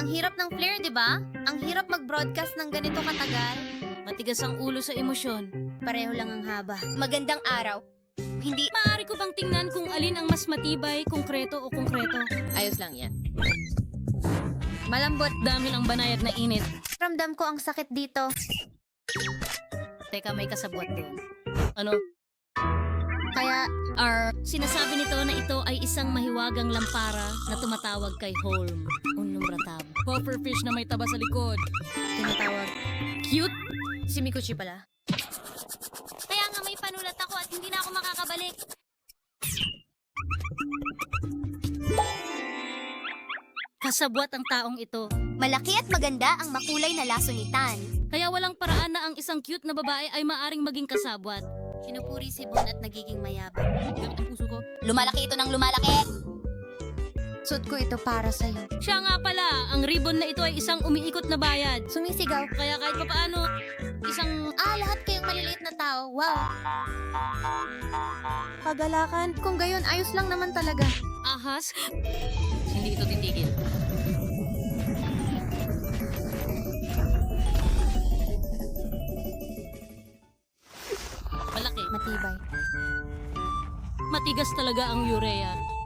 Ang hirap ng flare, di ba? Ang hirap mag-broadcast ng ganito katagal. Matigas ang ulo sa emosyon. Pareho lang ang haba. Magandang araw. Hindi, Maaari ko bang tingnan kung alin ang mas matibay, konkreto o konkreto? Ayos lang yan. Malambot. Dahil ang banayad na init. Ramdam ko ang sakit dito. Teka, may kasabwat doon. Ano? Kaya, Sinasabi nito na ito ay isang mahiwagang lampara na tumatawag kay Holm. Unumratab. Pufferfish na may taba sa likod. tinatawag. Cute? Si Mikuchi pala. kaya nga may panulat ako at hindi na ako makakabalik. Kasabwat ang taong ito. Malaki at maganda ang makulay na lasunitan. Kaya walang paraan na ang isang cute na babae ay maaring maging kasabwat. Pinupuri si Bon at nagiging mayabang. Gamit ang puso ko. Lumalaki ito ng lumalaki. Suot ko ito para sa'yo. Siya nga pala, ang ribbon na ito ay isang umiikot na bayad. Sumisigaw. Kaya kahit papaano, isang Lahat kayong maliliit na tao. Wow. Kagalakan. Kung gayon, ayos lang naman talaga. ahas, hindi ito titigil. Malaki. Matibay. Matigas talaga ang urea.